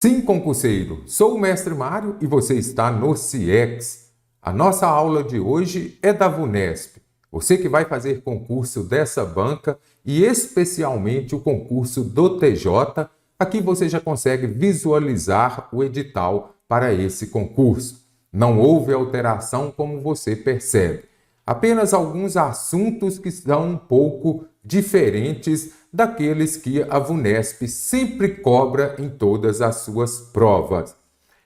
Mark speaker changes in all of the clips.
Speaker 1: Sim, concurseiro, sou o Mestre Mário e você está no CIEX. A nossa aula de hoje é da VUNESP. Você que vai fazer concurso dessa banca e especialmente o concurso do TJ, aqui você já consegue visualizar o edital para esse concurso. Não houve alteração como você percebe. Apenas alguns assuntos que são um pouco diferentes daqueles que a VUNESP sempre cobra em todas as suas provas.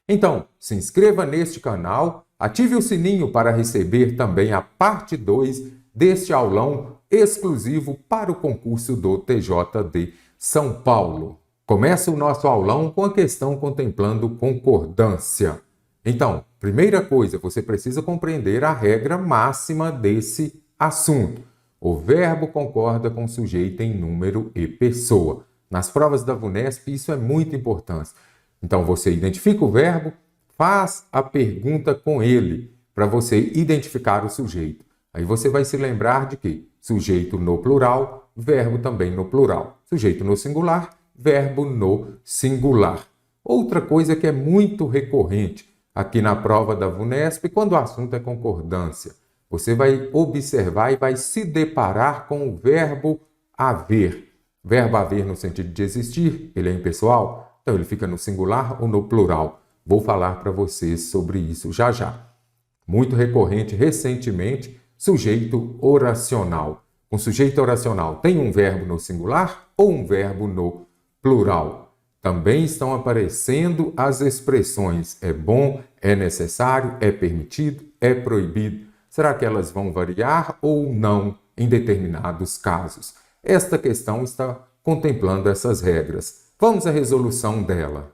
Speaker 1: Então, se inscreva neste canal, ative o sininho para receber também a parte 2 deste aulão exclusivo para o concurso do TJD São Paulo. Começa o nosso aulão com a questão contemplando concordância. Então, primeira coisa, você precisa compreender a regra máxima desse assunto. O verbo concorda com o sujeito em número e pessoa. Nas provas da VUNESP, isso é muito importante. Então, você identifica o verbo, faz a pergunta com ele, para você identificar o sujeito. Aí você vai se lembrar de que sujeito no plural, verbo também no plural. Sujeito no singular, verbo no singular. Outra coisa que é muito recorrente aqui na prova da VUNESP, quando o assunto é concordância. Você vai observar e vai se deparar com o verbo haver. Verbo haver no sentido de existir, ele é impessoal, então ele fica no singular ou no plural. Vou falar para vocês sobre isso já já. Muito recorrente recentemente, sujeito oracional. Com sujeito oracional tem um verbo no singular ou um verbo no plural? Também estão aparecendo as expressões é bom, é necessário, é permitido, é proibido. Será que elas vão variar ou não em determinados casos? Esta questão está contemplando essas regras. Vamos à resolução dela.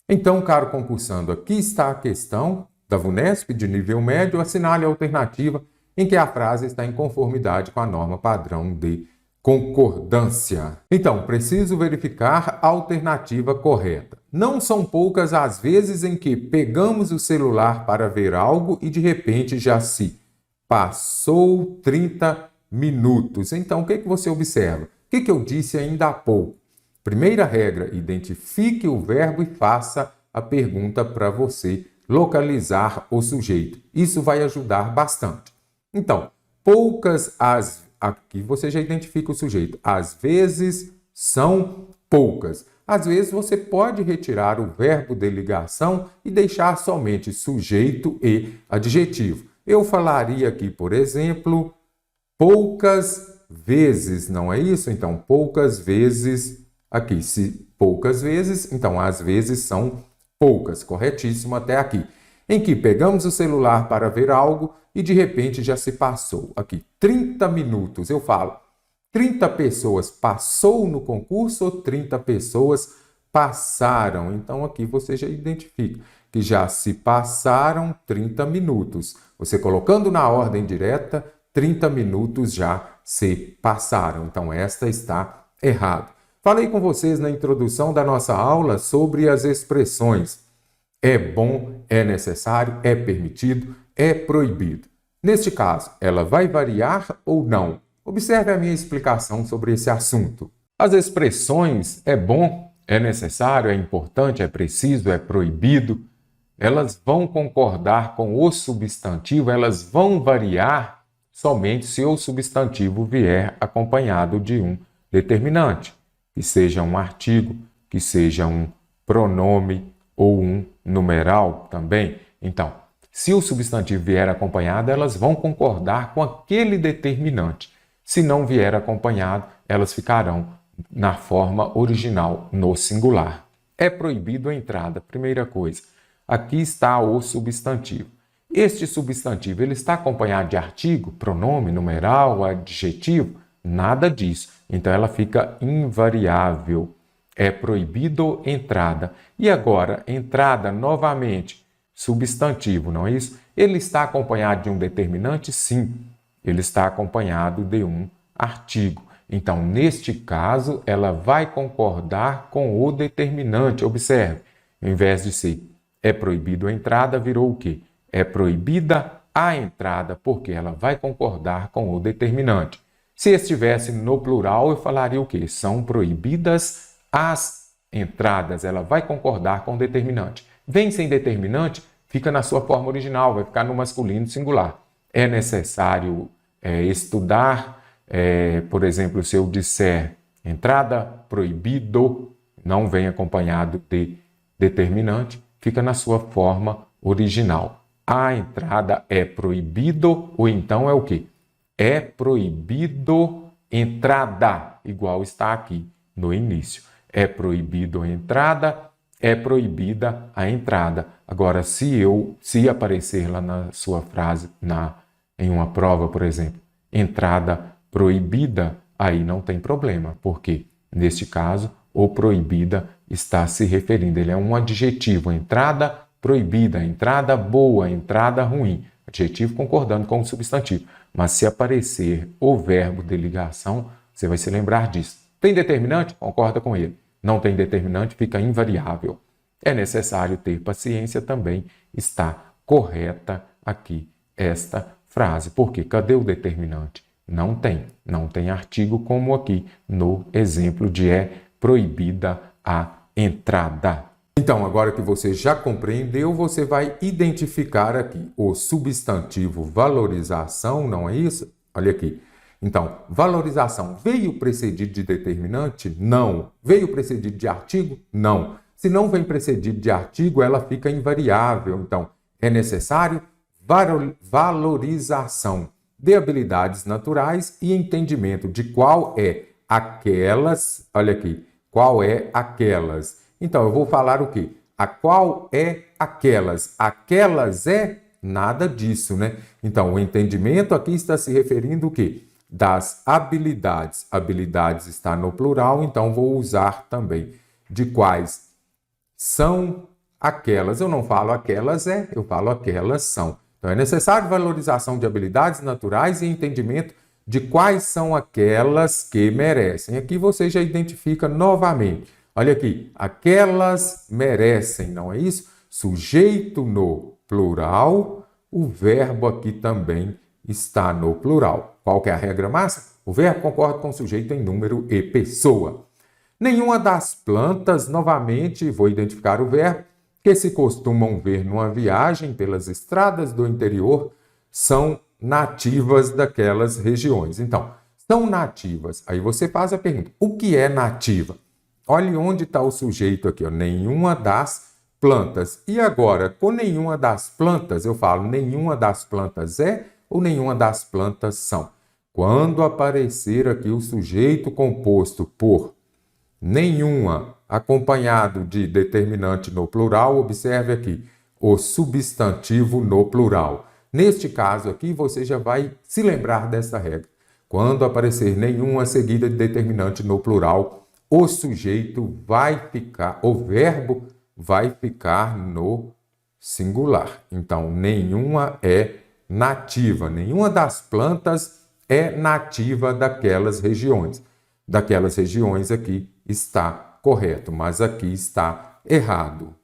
Speaker 1: Então, caro concursando, aqui está a questão da VUNESP de nível médio, assinale a alternativa em que a frase está em conformidade com a norma padrão de concordância. Então, preciso verificar a alternativa correta. Não são poucas as vezes em que pegamos o celular para ver algo e de repente já se passou 30 minutos. Então, o que você observa? O que eu disse ainda há pouco? Primeira regra, identifique o verbo e faça a pergunta para você localizar o sujeito. Isso vai ajudar bastante. Então, poucas as... Aqui você já identifica o sujeito. Às vezes são poucas. Às vezes você pode retirar o verbo de ligação e deixar somente sujeito e adjetivo. Eu falaria aqui, por exemplo, poucas vezes, não é isso? Então, poucas vezes, aqui, se poucas vezes, então às vezes são poucas. Corretíssimo até aqui. Em que pegamos o celular para ver algo e de repente já se passou. Aqui, 30 minutos. Eu falo, 30 pessoas passou no concurso ou 30 pessoas passaram? Então, aqui você já identifica que já se passaram 30 minutos. Você colocando na ordem direta, 30 minutos já se passaram. Então, esta está errada. Falei com vocês na introdução da nossa aula sobre as expressões. É bom, é necessário, é permitido, é proibido. Neste caso, ela vai variar ou não? Observe a minha explicação sobre esse assunto. As expressões é bom, é necessário, é importante, é preciso, é proibido, elas vão concordar com o substantivo, elas vão variar somente se o substantivo vier acompanhado de um determinante, que seja um artigo, que seja um pronome ou um numeral também. Então, se o substantivo vier acompanhado, elas vão concordar com aquele determinante. Se não vier acompanhado, elas ficarão na forma original, no singular. É proibido a entrada, primeira coisa. Aqui está o substantivo. Este substantivo, ele está acompanhado de artigo, pronome, numeral, adjetivo? Nada disso. Então, ela fica invariável. É proibido entrada. E agora, entrada novamente, substantivo, não é isso? Ele está acompanhado de um determinante? Sim. Ele está acompanhado de um artigo. Então, neste caso, ela vai concordar com o determinante. Observe, ao invés de ser é proibido a entrada, virou o quê? É proibida a entrada, porque ela vai concordar com o determinante. Se estivesse no plural, eu falaria o quê? São proibidas as entradas, ela vai concordar com o determinante. Vem sem determinante, fica na sua forma original, vai ficar no masculino singular. É necessário estudar, por exemplo, se eu disser entrada proibido, não vem acompanhado de determinante, fica na sua forma original. A entrada é proibido, ou então é o quê? É proibido entrada, igual está aqui no início. É proibido a entrada, é proibida a entrada. Agora, se aparecer lá na sua frase, em uma prova, por exemplo, entrada proibida, aí não tem problema, porque, neste caso, o proibida está se referindo, ele é um adjetivo, entrada proibida, entrada boa, entrada ruim, adjetivo concordando com o substantivo. Mas se aparecer o verbo de ligação, você vai se lembrar disso. Tem determinante? Concorda com ele. Não tem determinante? Fica invariável. É necessário ter paciência também. Está correta aqui esta frase. Porque cadê o determinante? Não tem. Não tem artigo como aqui no exemplo de é proibida a entrada. Então, agora que você já compreendeu, você vai identificar aqui o substantivo valorização, não é isso? Olha aqui. Então, valorização veio precedido de determinante? Não. Veio precedido de artigo? Não. Se não vem precedido de artigo, ela fica invariável. Então, é necessário valorização de habilidades naturais e entendimento de qual é aquelas, olha aqui, qual é aquelas. Então, eu vou falar o quê? A qual é aquelas? Aquelas é nada disso, né? Então, o entendimento aqui está se referindo o quê? Das habilidades. Habilidades está no plural, então vou usar também de quais são aquelas. Eu não falo aquelas eu falo aquelas são. Então, é necessário valorização de habilidades naturais e entendimento de quais são aquelas que merecem. Aqui você já identifica novamente. Olha aqui, aquelas merecem, não é isso? Sujeito no plural, o verbo aqui também está no plural. Qual que é a regra máxima? O verbo concorda com o sujeito em número e pessoa. Nenhuma das plantas, novamente, vou identificar o verbo, que se costumam ver numa viagem pelas estradas do interior, são nativas daquelas regiões. Então, são nativas. Aí você faz a pergunta, o que é nativa? Olhe onde está o sujeito aqui, ó, nenhuma das plantas. E agora, com nenhuma das plantas, eu falo nenhuma das plantas é ou nenhuma das plantas são. Quando aparecer aqui o sujeito composto por nenhuma, acompanhado de determinante no plural, observe aqui o substantivo no plural. Neste caso aqui, você já vai se lembrar dessa regra. Quando aparecer nenhuma seguida de determinante no plural, o sujeito vai ficar, o verbo vai ficar no singular. Então, nenhuma é nativa, nenhuma das plantas é nativa daquelas regiões. Daquelas regiões aqui está correto, mas aqui está errado.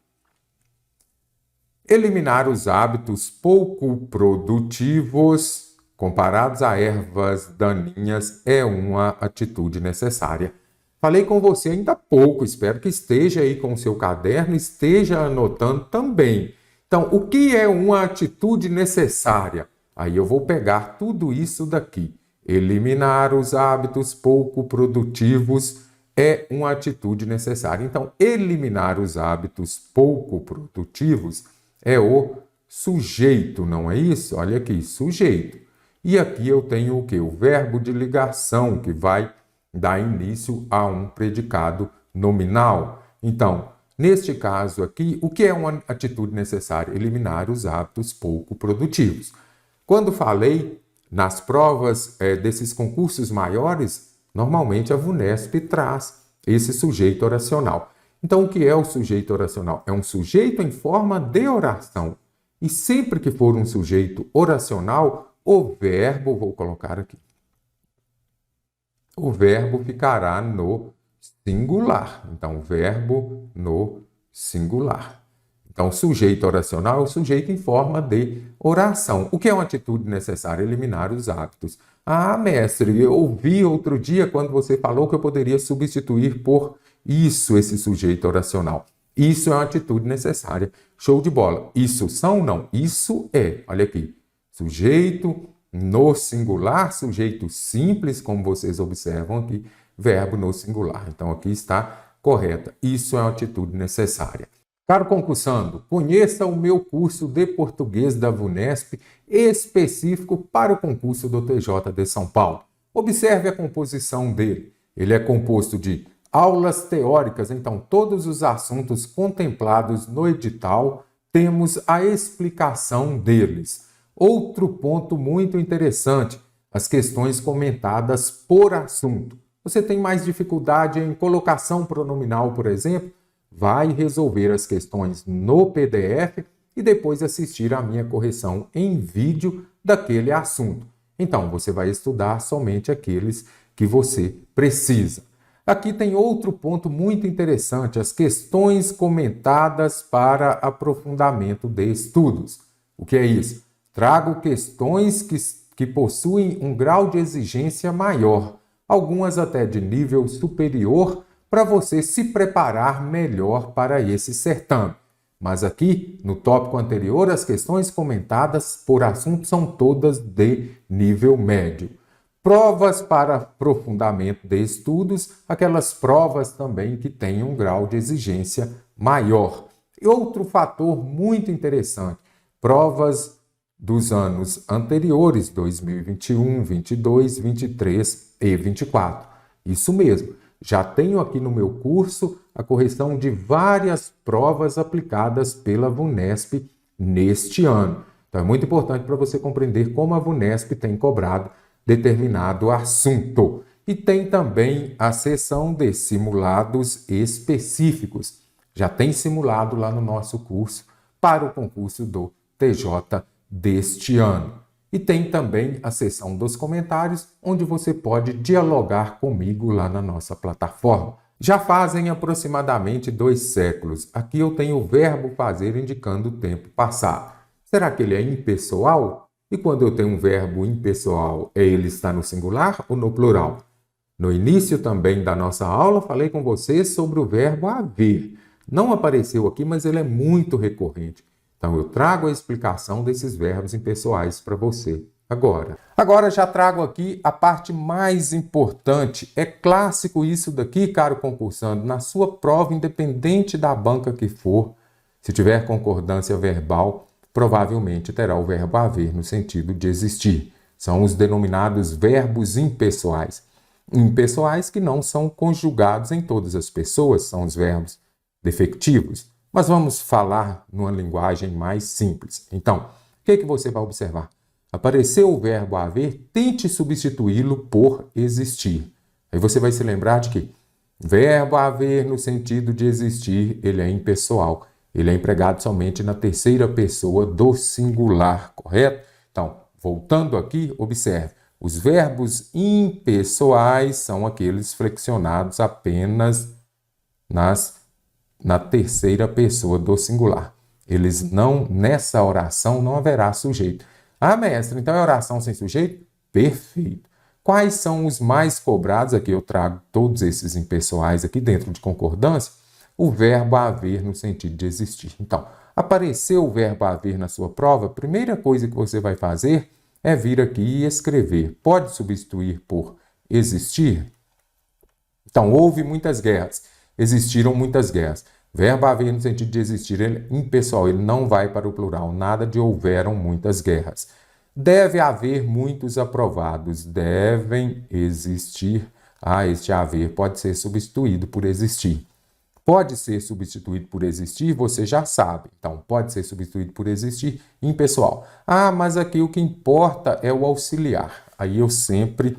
Speaker 1: Eliminar os hábitos pouco produtivos comparados a ervas daninhas é uma atitude necessária. Falei com você ainda há pouco, espero que esteja aí com o seu caderno, esteja anotando também. Então, o que é uma atitude necessária? Aí eu vou pegar tudo isso daqui. Eliminar os hábitos pouco produtivos é uma atitude necessária. Então, eliminar os hábitos pouco produtivos é o sujeito, não é isso? Olha aqui, sujeito. E aqui eu tenho o quê? O verbo de ligação, que vai dar início a um predicado nominal. Então, neste caso aqui, o que é uma atitude necessária? Eliminar os hábitos pouco produtivos. Quando falei nas provas desses concursos maiores, normalmente a VUNESP traz esse sujeito oracional. Então, o que é o sujeito oracional? É um sujeito em forma de oração. E sempre que for um sujeito oracional, o verbo, vou colocar aqui, o verbo ficará no singular. Então, verbo no singular. Então, sujeito oracional é o sujeito em forma de oração. O que é uma atitude necessária? Eliminar os hábitos. Ah, mestre, eu ouvi outro dia quando você falou que eu poderia substituir por Isso, esse sujeito oracional. Isso é uma atitude necessária. Show de bola. Isso são? Não. Isso é. Olha aqui. Sujeito no singular, sujeito simples, como vocês observam aqui, verbo no singular. Então, aqui está correta. Isso é uma atitude necessária. Caro concursando, conheça o meu curso de português da VUNESP específico para o concurso do TJ de São Paulo. Observe a composição dele. Ele é composto de aulas teóricas, então todos os assuntos contemplados no edital, temos a explicação deles. Outro ponto muito interessante, as questões comentadas por assunto. Você tem mais dificuldade em colocação pronominal, por exemplo? Vai resolver as questões no PDF e depois assistir a minha correção em vídeo daquele assunto. Então, você vai estudar somente aqueles que você precisa. Aqui tem outro ponto muito interessante, as questões comentadas para aprofundamento de estudos. O que é isso? Trago questões que possuem um grau de exigência maior, algumas até de nível superior, para você se preparar melhor para esse certame. Mas aqui, no tópico anterior, as questões comentadas por assunto são todas de nível médio. Provas para aprofundamento de estudos, aquelas provas também que têm um grau de exigência maior. E outro fator muito interessante, provas dos anos anteriores, 2021, 22, 23 e 24. Isso mesmo. Já tenho aqui no meu curso a correção de várias provas aplicadas pela VUNESP neste ano. Então é muito importante para você compreender como a VUNESP tem cobrado determinado assunto. E tem também a seção de simulados específicos. Já tem simulado lá no nosso curso para o concurso do TJ deste ano. E tem também a seção dos comentários, onde você pode dialogar comigo lá na nossa plataforma. Já fazem aproximadamente 2 séculos. Aqui eu tenho o verbo fazer indicando o tempo passado. Será que ele é impessoal? E quando eu tenho um verbo impessoal, ele está no singular ou no plural? No início também da nossa aula, falei com vocês sobre o verbo haver. Não apareceu aqui, mas ele é muito recorrente. Então, eu trago a explicação desses verbos impessoais para você agora. Agora, já trago aqui a parte mais importante. É clássico isso daqui, caro concursando, na sua prova, independente da banca que for, se tiver concordância verbal, provavelmente terá o verbo haver no sentido de existir. São os denominados verbos impessoais. Impessoais que não são conjugados em todas as pessoas, são os verbos defectivos. Mas vamos falar numa linguagem mais simples. Então, o que você vai observar? Apareceu o verbo haver, tente substituí-lo por existir. Aí você vai se lembrar de que verbo haver no sentido de existir, ele é impessoal. Ele é empregado somente na terceira pessoa do singular, correto? Então, voltando aqui, observe. Os verbos impessoais são aqueles flexionados apenas na terceira pessoa do singular. Eles não, nessa oração, não haverá sujeito. Ah, mestre, então é oração sem sujeito? Perfeito. Quais são os mais cobrados? Aqui eu trago todos esses impessoais aqui dentro de concordância. O verbo haver no sentido de existir. Então, apareceu o verbo haver na sua prova, a primeira coisa que você vai fazer é vir aqui e escrever. Pode substituir por existir? Então, houve muitas guerras. Existiram muitas guerras. Verbo haver no sentido de existir, ele é impessoal, ele não vai para o plural. Nada de houveram muitas guerras. Deve haver muitos aprovados. Devem existir. Este haver pode ser substituído por existir. Pode ser substituído por existir, você já sabe. Então, pode ser substituído por existir, impessoal. Mas aqui o que importa é o auxiliar. Aí eu sempre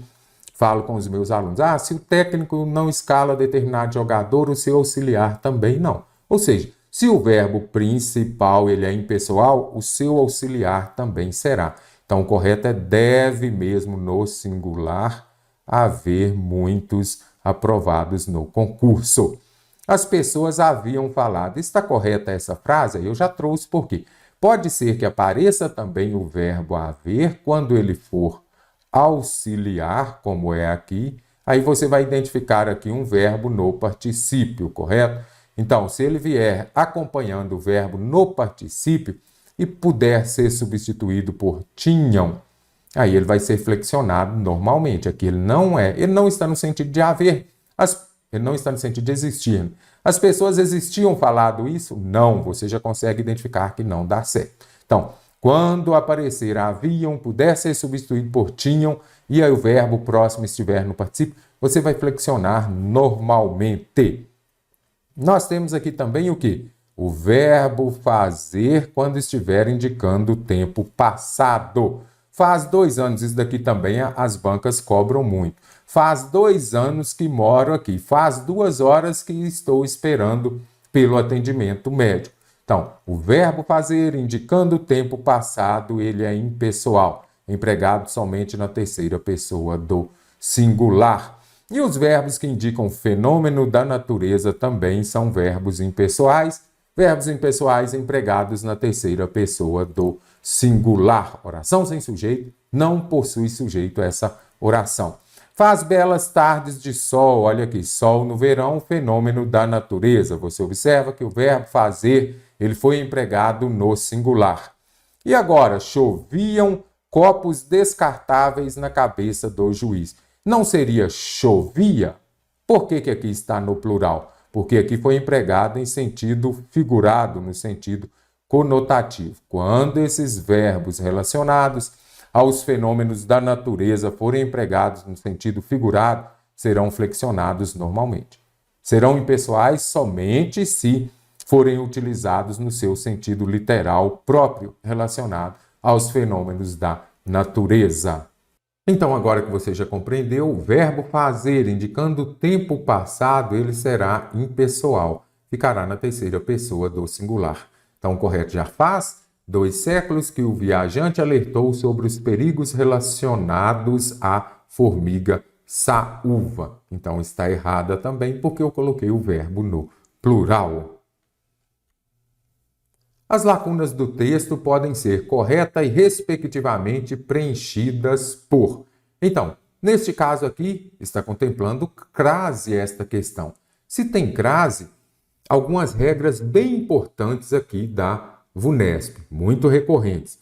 Speaker 1: falo com os meus alunos, se o técnico não escala determinado jogador, o seu auxiliar também não. Ou seja, se o verbo principal ele é impessoal, o seu auxiliar também será. Então, o correto é deve mesmo no singular haver muitos aprovados no concurso. As pessoas haviam falado. Está correta essa frase? Eu já trouxe por quê? Pode ser que apareça também o verbo haver quando ele for auxiliar, como é aqui, Aí você vai identificar aqui um verbo no particípio, correto? Então, se ele vier acompanhando o verbo no particípio e puder ser substituído por tinham, aí ele vai ser flexionado normalmente. Aqui ele não está no sentido de haver, ele não está no sentido de existir. As pessoas existiam falado isso? Não, você já consegue identificar que não dá certo. Então, quando aparecer haviam, puder ser substituído por tinham, e aí o verbo próximo estiver no particípio, você vai flexionar normalmente. Nós temos aqui também o quê? O verbo fazer quando estiver indicando o tempo passado. Faz 2 anos, isso daqui também as bancas cobram muito. Faz 2 anos que moro aqui. Faz 2 horas que estou esperando pelo atendimento médico. Então, o verbo fazer indicando o tempo passado, ele é impessoal, empregado somente na terceira pessoa do singular. E os verbos que indicam fenômeno da natureza também são verbos impessoais. Verbos impessoais empregados na terceira pessoa do singular. Oração sem sujeito não possui sujeito essa oração. Faz belas tardes de sol. Olha aqui, sol no verão, fenômeno da natureza. Você observa que o verbo fazer, ele foi empregado no singular. E agora, choviam copos descartáveis na cabeça do juiz. Não seria chovia? Por que aqui está no plural? Porque aqui foi empregado em sentido figurado, no sentido conotativo. Quando esses verbos relacionados aos fenômenos da natureza forem empregados no sentido figurado, serão flexionados normalmente. Serão impessoais somente se forem utilizados no seu sentido literal próprio, relacionado aos fenômenos da natureza. Então, agora que você já compreendeu, o verbo fazer, indicando o tempo passado, ele será impessoal. Ficará na terceira pessoa do singular. Então, o correto já faz 2 séculos que o viajante alertou sobre os perigos relacionados à formiga saúva. Então, está errada também, porque eu coloquei o verbo no plural. As lacunas do texto podem ser correta e, respectivamente, preenchidas por. Então, neste caso aqui, está contemplando crase esta questão. Se tem crase, algumas regras bem importantes aqui da VUNESP, muito recorrentes.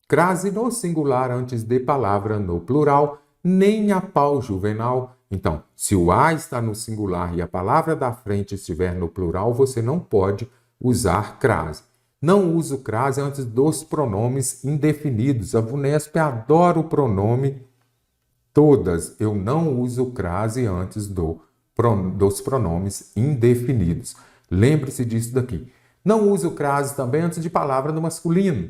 Speaker 1: Crase no singular antes de palavra no plural, nem a pau juvenal. Então, se o a está no singular e a palavra da frente estiver no plural, você não pode usar crase. Não uso crase antes dos pronomes indefinidos. A VUNESP adora o pronome todas. Eu não uso crase antes dos pronomes indefinidos. Lembre-se disso daqui. Não uso crase também antes de palavra no masculino.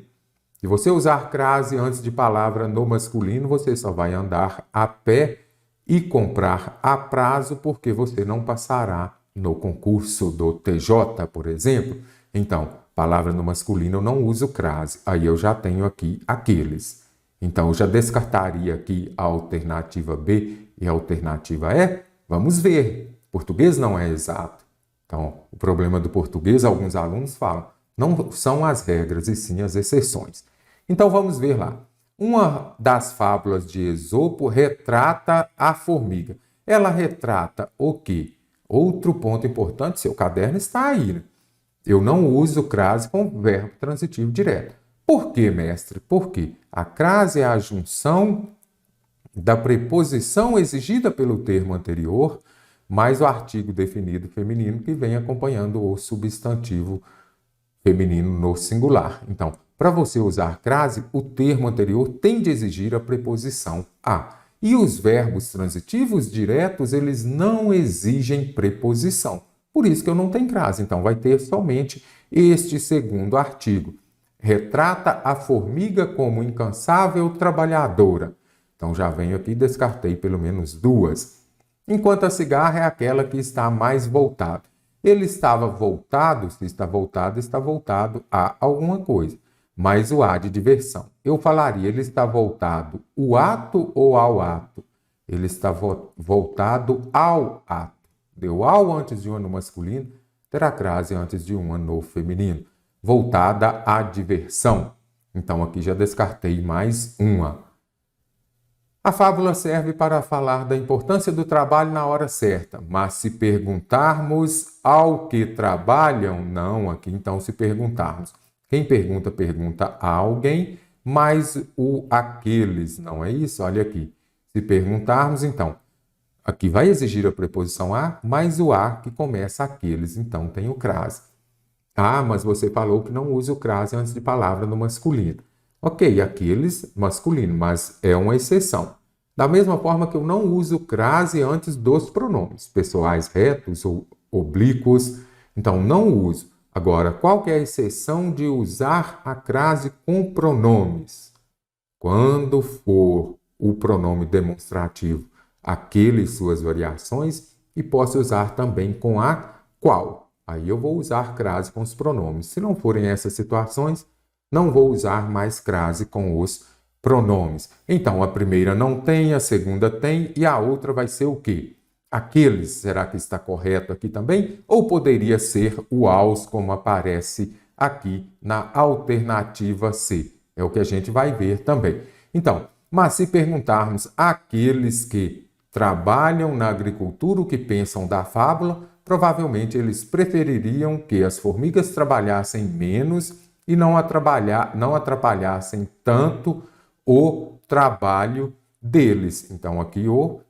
Speaker 1: Se você usar crase antes de palavra no masculino, você só vai andar a pé e comprar a prazo, porque você não passará no concurso do TJ, por exemplo. Então, palavra no masculino eu não uso crase. Aí eu já tenho aqui aqueles. Então, eu já descartaria aqui a alternativa B e a alternativa E. Vamos ver. Português não é exato. Então, o problema do português, alguns alunos falam, não são as regras e sim as exceções. Então, vamos ver lá. Uma das fábulas de Esopo retrata a formiga. Ela retrata o quê? Outro ponto importante, seu caderno está aí, né? Eu não uso crase com verbo transitivo direto. Por quê, mestre? Porque a crase é a junção da preposição exigida pelo termo anterior, mais o artigo definido feminino que vem acompanhando o substantivo feminino no singular. Então, para você usar crase, o termo anterior tem de exigir a preposição a. E os verbos transitivos diretos, eles não exigem preposição. Por isso que eu não tenho crase. Então, vai ter somente este segundo artigo. Retrata a formiga como incansável trabalhadora. Então, já venho aqui e descartei pelo menos 2. Enquanto a cigarra é aquela que está mais voltada. Ele estava voltado, se está voltado a alguma coisa. Mas o a de diversão. Eu falaria, ele está voltado o ato ou ao ato? Ele está voltado ao ato. Deu ao antes de uma no masculino, terá crase antes de uma no feminino. Voltada à diversão. Então, aqui já descartei mais uma. A fábula serve para falar da importância do trabalho na hora certa, mas se perguntarmos ao que trabalham, não aqui, então se perguntarmos. Quem pergunta, pergunta a alguém, mas o aqueles, não é isso? Olha aqui. Se perguntarmos, então, aqui vai exigir a preposição a, mas o a que começa aqueles, então tem o crase. Ah, mas você falou que não usa o crase antes de palavra no masculino. Ok, aqueles, masculino, mas é uma exceção. Da mesma forma que eu não uso o crase antes dos pronomes, pessoais retos ou oblíquos, então não uso. Agora, qual que é a exceção de usar a crase com pronomes? Quando for o pronome demonstrativo aquele e suas variações, e posso usar também com a qual. Aí eu vou usar crase com os pronomes. Se não forem essas situações, não vou usar mais crase com os pronomes. Então, a primeira não tem, a segunda tem, e a outra vai ser o quê? Aqueles, será que está correto aqui também? Ou poderia ser o aos, como aparece aqui na alternativa C? É o que a gente vai ver também. Então, mas se perguntarmos àqueles que trabalham na agricultura, o que pensam da fábula, provavelmente eles prefeririam que as formigas trabalhassem menos e não atrapalhassem tanto o trabalho deles. Então, aqui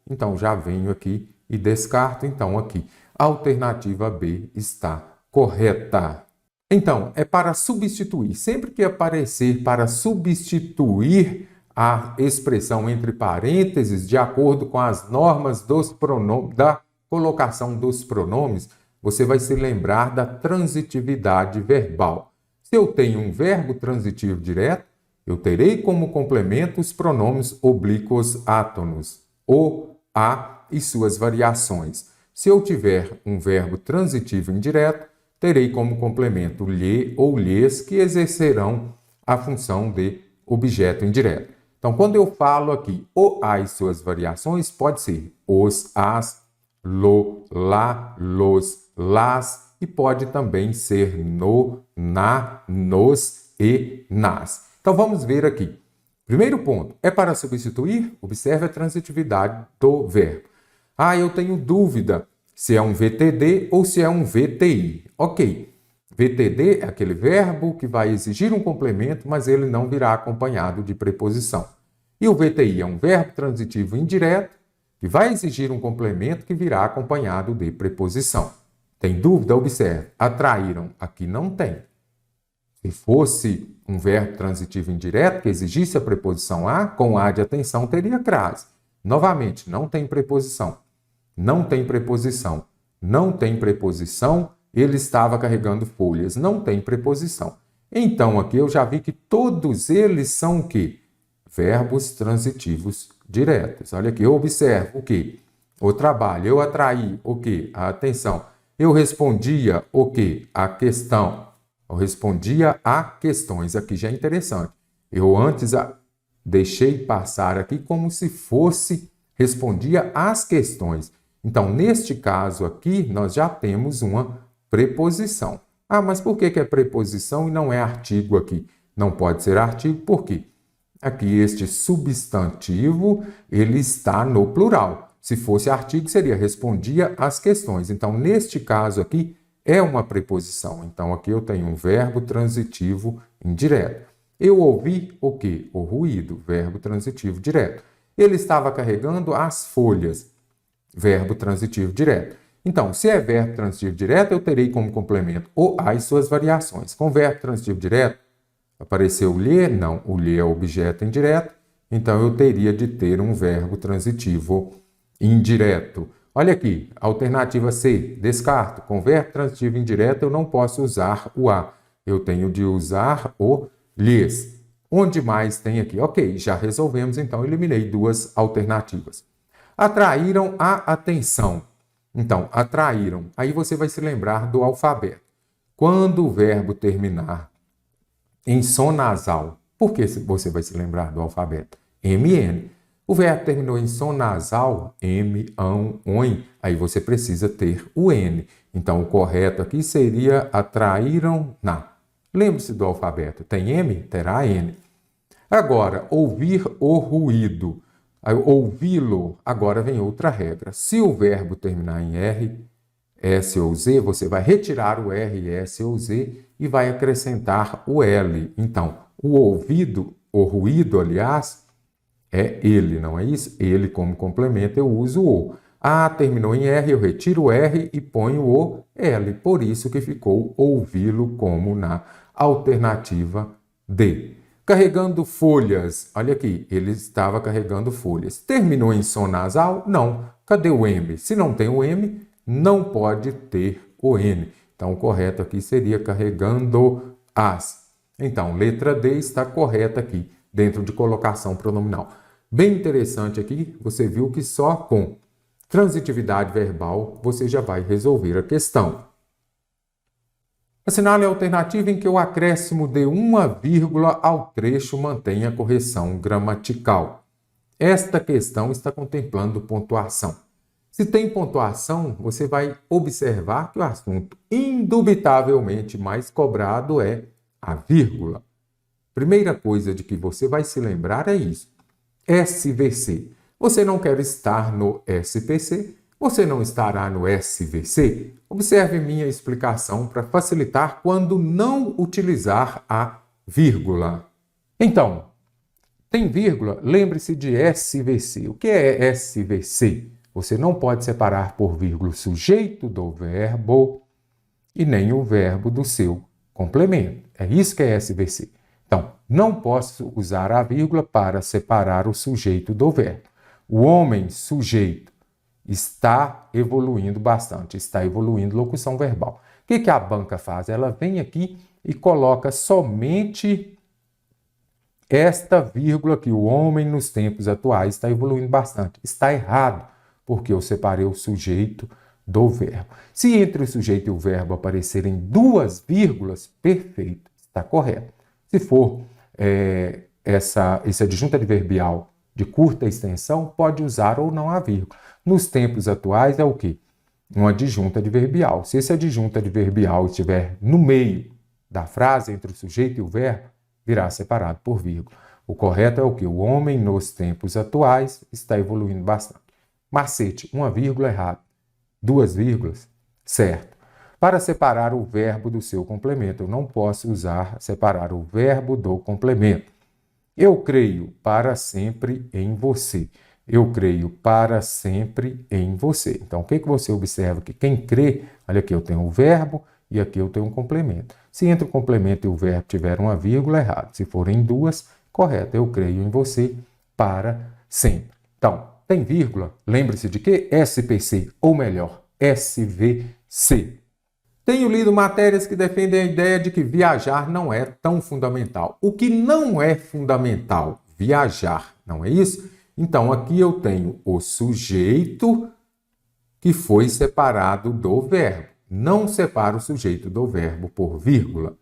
Speaker 1: então já venho aqui e descarto, então aqui. A alternativa B está correta. Então, é para substituir. Sempre que aparecer para substituir a expressão entre parênteses, de acordo com as normas dos pronomes, da colocação dos pronomes, você vai se lembrar da transitividade verbal. Se eu tenho um verbo transitivo direto, eu terei como complemento os pronomes oblíquos átonos, o, a e suas variações. Se eu tiver um verbo transitivo indireto, terei como complemento lhe ou lhes, que exercerão a função de objeto indireto. Então, quando eu falo aqui o, a e suas variações, pode ser os, as, lo, lá, los, las, e pode também ser no, na, nos e nas. Então, vamos ver aqui. Primeiro ponto, é para substituir? Observe a transitividade do verbo. Ah, eu tenho dúvida se é um VTD ou se é um VTI. Ok, VTD é aquele verbo que vai exigir um complemento, mas ele não virá acompanhado de preposição. E o VTI é um verbo transitivo indireto que vai exigir um complemento que virá acompanhado de preposição. Tem dúvida? Observe. Atraíram. Aqui não tem. Se fosse um verbo transitivo indireto que exigisse a preposição a, com a de atenção teria crase. Novamente, não tem preposição. Não tem preposição. Não tem preposição. Ele estava carregando folhas. Não tem preposição. Então, aqui eu já vi que todos eles são o quê? Verbos transitivos diretos. Olha aqui, eu observo o quê? O trabalho. Eu atraí o quê? A atenção. Eu respondia o quê? A questão. Eu respondia a questões. Aqui já é interessante. Eu antes deixei passar aqui como se fosse respondia às questões. Então, neste caso aqui, nós já temos uma preposição. Ah, mas por que é preposição e não é artigo aqui? Não pode ser artigo, por quê? Aqui este substantivo, ele está no plural. Se fosse artigo, seria respondia às questões. Então, neste caso aqui, é uma preposição. Então, aqui eu tenho um verbo transitivo indireto. Eu ouvi o quê? O ruído, verbo transitivo direto. Ele estava carregando as folhas, verbo transitivo direto. Então, se é verbo transitivo direto, eu terei como complemento o, a e suas variações. Com verbo transitivo direto, apareceu o lhe? Não, o lhe é objeto indireto, então eu teria de ter um verbo transitivo indireto. Olha aqui, alternativa C, descarto. Com verbo transitivo indireto eu não posso usar o a, eu tenho de usar o lhes. Onde mais tem aqui? Ok, já resolvemos, então eliminei duas alternativas. Atraíram a atenção. Então, atraíram. Aí você vai se lembrar do alfabeto. Quando o verbo terminar em som nasal, por que você vai se lembrar do alfabeto? MN. O verbo terminou em som nasal, M, ão, oin, aí você precisa ter o N. Então, o correto aqui seria atraíram na. Lembre-se do alfabeto. Tem M? Terá N. Agora, ouvir o ruído. ouvi-lo, agora vem outra regra. Se o verbo terminar em R, S ou Z, você vai retirar o R, S ou Z e vai acrescentar o L. Então, o ouvido, o ruído, aliás, é ele, não é isso? Ele, como complemento, eu uso o. Ah, terminou em R, eu retiro o R e ponho o L. Por isso que ficou ouvi-lo como na alternativa D. Carregando folhas. Olha aqui, ele estava carregando folhas. Terminou em som nasal? Não. Cadê o M? Se não tem o M, não pode ter o N. Então, o correto aqui seria carregando as. Então, letra D está correta aqui, dentro de colocação pronominal. Bem interessante aqui, você viu que só com transitividade verbal você já vai resolver a questão. Assinale a alternativa em que o acréscimo de uma vírgula ao trecho mantém a correção gramatical. Esta questão está contemplando pontuação. Se tem pontuação, você vai observar que o assunto indubitavelmente mais cobrado é a vírgula. Primeira coisa de que você vai se lembrar é isso. SVC. Você não quer estar no SPC, você não estará no SVC. Observe minha explicação para facilitar quando não utilizar a vírgula. Então, tem vírgula, lembre-se de SVC. O que é SVC? Você não pode separar por vírgula o sujeito do verbo e nem o verbo do seu complemento. É isso que é SVC. Então, não posso usar a vírgula para separar o sujeito do verbo. O homem, sujeito, está evoluindo bastante, está evoluindo locução verbal. O que a banca faz? Ela vem aqui e coloca somente esta vírgula que o homem nos tempos atuais está evoluindo bastante. Está errado, porque eu separei o sujeito do verbo. Se entre o sujeito e o verbo aparecerem duas vírgulas, perfeito, está correto. Se for essa adjunta adverbial de curta extensão, pode usar ou não a vírgula. Nos tempos atuais é o quê? Uma adjunta adverbial. Se esse adjunta adverbial estiver no meio da frase, entre o sujeito e o verbo, virá separado por vírgula. O correto é o quê? O homem nos tempos atuais está evoluindo bastante. Macete, uma vírgula errado. Duas vírgulas, certo. Para separar o verbo do seu complemento, eu não posso separar o verbo do complemento. Eu creio para sempre em você. Eu creio para sempre em você. Então, o que você observa? Que quem crê, olha aqui, eu tenho o verbo e aqui eu tenho um complemento. Se entre o complemento e o verbo tiver uma vírgula, errado. Se forem duas, correto. Eu creio em você para sempre. Então, tem vírgula, lembre-se de que? SPC, ou melhor, SVC. Tenho lido matérias que defendem a ideia de que viajar não é tão fundamental. O que não é fundamental? Viajar, não é isso? Então, aqui eu tenho o sujeito que foi separado do verbo. Não separo o sujeito do verbo por vírgula.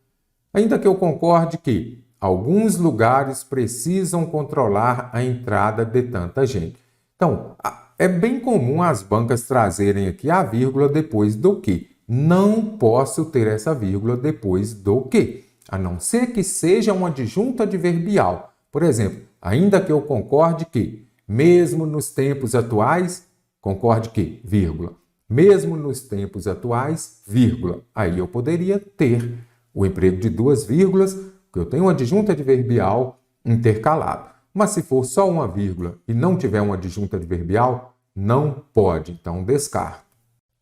Speaker 1: Ainda que eu concorde que alguns lugares precisam controlar a entrada de tanta gente. Então, é bem comum as bancas trazerem aqui a vírgula depois do que. Não posso ter essa vírgula depois do que, a não ser que seja uma adjunta adverbial. Por exemplo, ainda que eu concorde que, mesmo nos tempos atuais, concorde que, vírgula, mesmo nos tempos atuais, vírgula. Aí eu poderia ter o emprego de duas vírgulas, porque eu tenho uma adjunta adverbial intercalada. Mas se for só uma vírgula e não tiver uma adjunta adverbial, não pode, então descarto.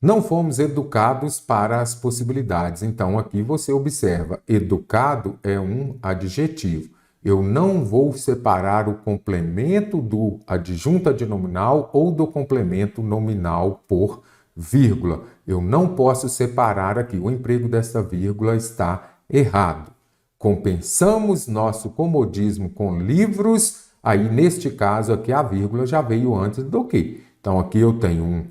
Speaker 1: Não fomos educados para as possibilidades. Então, aqui você observa, educado é um adjetivo. Eu não vou separar o complemento do adjunta de nominal ou do complemento nominal por vírgula. Eu não posso separar aqui. O emprego dessa vírgula está errado. Compensamos nosso comodismo com livros. Aí, neste caso aqui, a vírgula já veio antes do que. Então, aqui eu tenho um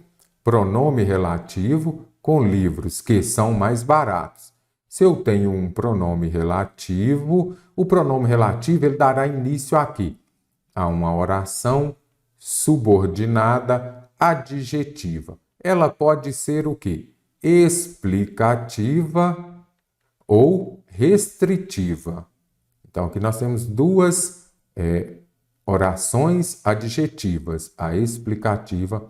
Speaker 1: pronome relativo com livros que são mais baratos. Se eu tenho um pronome relativo, o pronome relativo ele dará início aqui a uma oração subordinada adjetiva. Ela pode ser o quê? Explicativa ou restritiva. Então, aqui nós temos duas orações adjetivas, a explicativa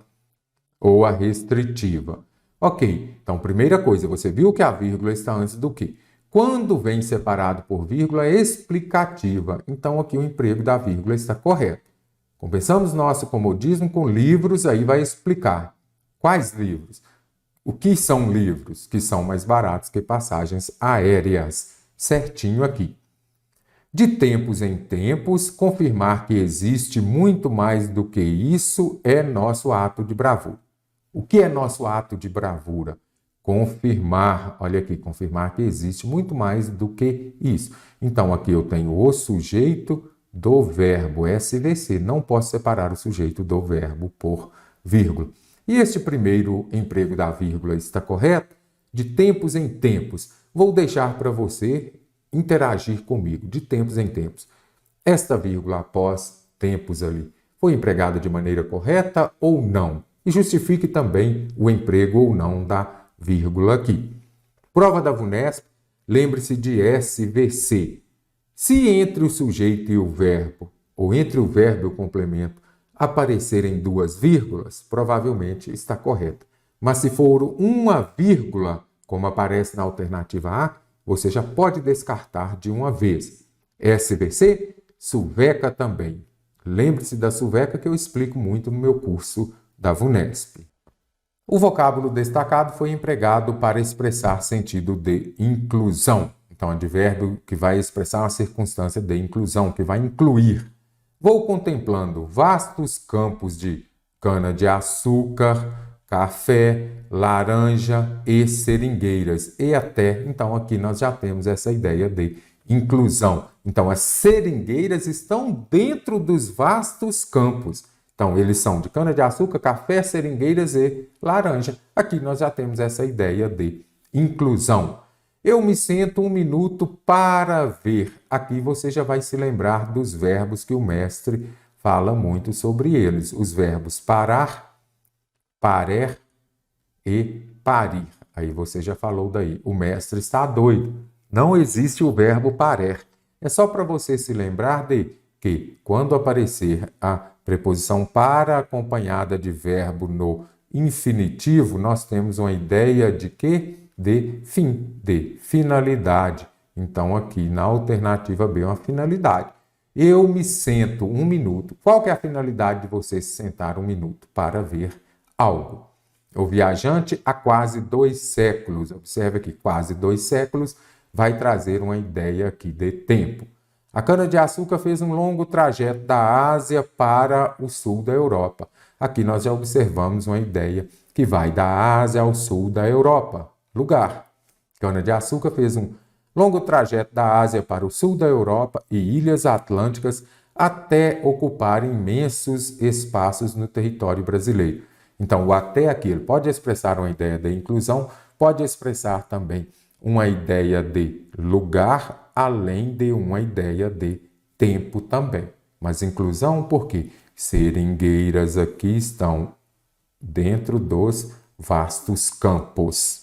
Speaker 1: ou a restritiva. Ok, então primeira coisa, você viu que a vírgula está antes do quê? Quando vem separado por vírgula, é explicativa. Então aqui o emprego da vírgula está correto. Compensamos nosso comodismo com livros, aí vai explicar. Quais livros? O que são livros? Que são mais baratos que passagens aéreas. Certinho aqui. De tempos em tempos, confirmar que existe muito mais do que isso é nosso ato de bravura. O que é nosso ato de bravura? Confirmar, olha aqui, confirmar que existe muito mais do que isso. Então, aqui eu tenho o sujeito do verbo SVC. Não posso separar o sujeito do verbo por vírgula. E este primeiro emprego da vírgula está correto? De tempos em tempos. Vou deixar para você interagir comigo, de tempos em tempos. Esta vírgula após tempos ali foi empregada de maneira correta ou não? E justifique também o emprego ou não da vírgula aqui. Prova da VUNESP, lembre-se de SVC. Se entre o sujeito e o verbo, ou entre o verbo e o complemento, aparecerem duas vírgulas, provavelmente está correto. Mas se for uma vírgula, como aparece na alternativa A, você já pode descartar de uma vez. SVC, suveca também. Lembre-se da suveca que eu explico muito no meu curso da VUNESP. O vocábulo destacado foi empregado para expressar sentido de inclusão. Então, advérbio que vai expressar uma circunstância de inclusão, que vai incluir. Vou contemplando vastos campos de cana-de-açúcar, café, laranja e seringueiras. E até, então, aqui nós já temos essa ideia de inclusão. Então, as seringueiras estão dentro dos vastos campos. Então, eles são de cana-de-açúcar, café, seringueiras e laranja. Aqui nós já temos essa ideia de inclusão. Eu me sento um minuto para ver. Aqui você já vai se lembrar dos verbos que o mestre fala muito sobre eles. Os verbos parar, parer e parir. Aí você já falou daí. O mestre está doido. Não existe o verbo parer. É só para você se lembrar de que quando aparecer a preposição para acompanhada de verbo no infinitivo, nós temos uma ideia de quê? De fim, de finalidade. Então, aqui na alternativa B, uma finalidade. Eu me sento um minuto. Qual que é a finalidade de você se sentar um minuto? Para ver algo. O viajante há quase 2 séculos. Observe aqui, quase 2 séculos vai trazer uma ideia aqui de tempo. A cana-de-açúcar fez um longo trajeto da Ásia para o sul da Europa. Aqui nós já observamos uma ideia que vai da Ásia ao sul da Europa. Lugar. Cana-de-açúcar fez um longo trajeto da Ásia para o sul da Europa e ilhas atlânticas até ocupar imensos espaços no território brasileiro. Então, o até aqui ele pode expressar uma ideia de inclusão, pode expressar também uma ideia de lugar, além de uma ideia de tempo também. Mas inclusão porque seringueiras aqui estão dentro dos vastos campos.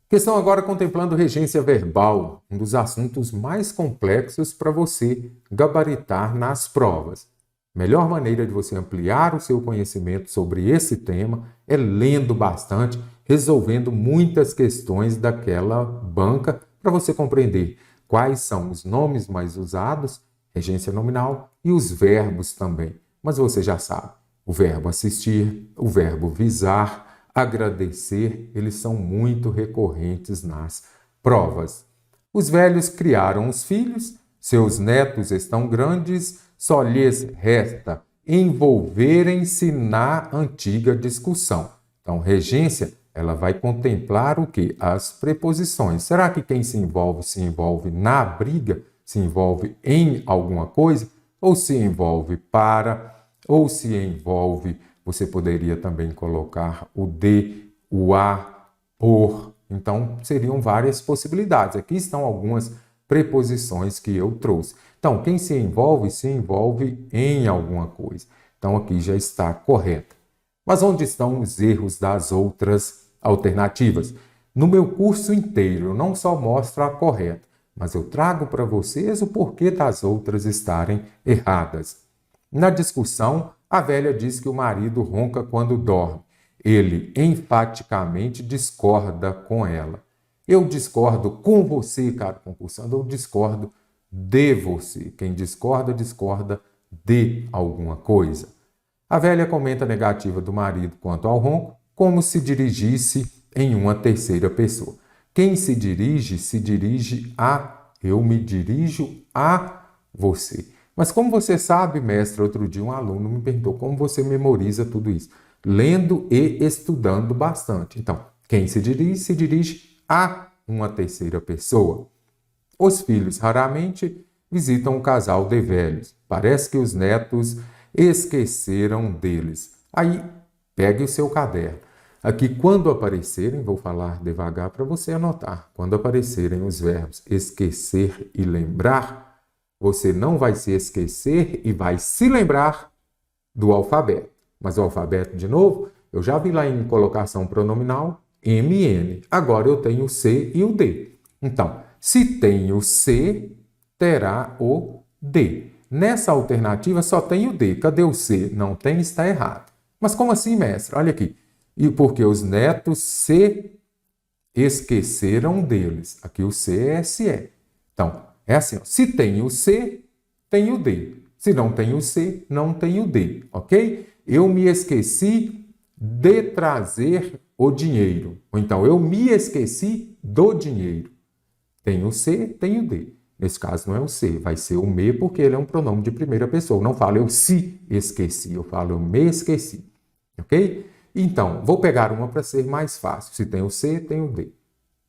Speaker 1: Questão agora contemplando regência verbal, um dos assuntos mais complexos para você gabaritar nas provas. Melhor maneira de você ampliar o seu conhecimento sobre esse tema é lendo bastante, resolvendo muitas questões daquela banca para você compreender quais são os nomes mais usados, regência nominal, e os verbos também. Mas você já sabe, o verbo assistir, o verbo visar, agradecer, eles são muito recorrentes nas provas. Os velhos criaram os filhos, seus netos estão grandes, só lhes resta envolverem-se na antiga discussão. Então, regência, ela vai contemplar o quê? As preposições. Será que quem se envolve na briga, se envolve em alguma coisa? Ou se envolve para, ou se envolve, você poderia também colocar o de, o a, por. Então, seriam várias possibilidades. Aqui estão algumas preposições que eu trouxe. Então, quem se envolve em alguma coisa. Então, aqui já está correto. Mas onde estão os erros das outras alternativas? No meu curso inteiro, eu não só mostro a correta, mas eu trago para vocês o porquê das outras estarem erradas. Na discussão, a velha diz que o marido ronca quando dorme. Ele enfaticamente discorda com ela. Eu discordo com você, caro concursando, eu discordo de você. Quem discorda, discorda de alguma coisa. A velha comenta a negativa do marido quanto ao ronco, como se dirigisse em uma terceira pessoa. Quem se dirige a eu me dirijo a você. Mas como você sabe, mestre, outro dia um aluno me perguntou como você memoriza tudo isso. Lendo e estudando bastante. Então, quem se dirige a uma terceira pessoa. Os filhos raramente visitam um casal de velhos. Parece que os netos esqueceram deles. Aí, pegue o seu caderno. Aqui, quando aparecerem, vou falar devagar para você anotar. Quando aparecerem os verbos esquecer e lembrar, você não vai se esquecer e vai se lembrar do alfabeto. Mas o alfabeto, de novo, eu já vi lá em colocação pronominal, MN. Agora eu tenho o C e o D. Então, se tem o C, terá o D. Nessa alternativa só tem o D. Cadê o C? Não tem, está errado. Mas como assim, mestre? Olha aqui. E porque os netos se esqueceram deles. Aqui o C é SE. Então, é assim, ó. Se tem o C, tem o D. Se não tem o C, não tem o D, ok? Eu me esqueci de trazer o dinheiro. Ou então, eu me esqueci do dinheiro. Tem o C, tem o D. Nesse caso, não é o C, vai ser o me, porque ele é um pronome de primeira pessoa. Eu não falo eu se esqueci, eu falo eu me esqueci, ok? Então, vou pegar uma para ser mais fácil. Se tem o C, tem o D.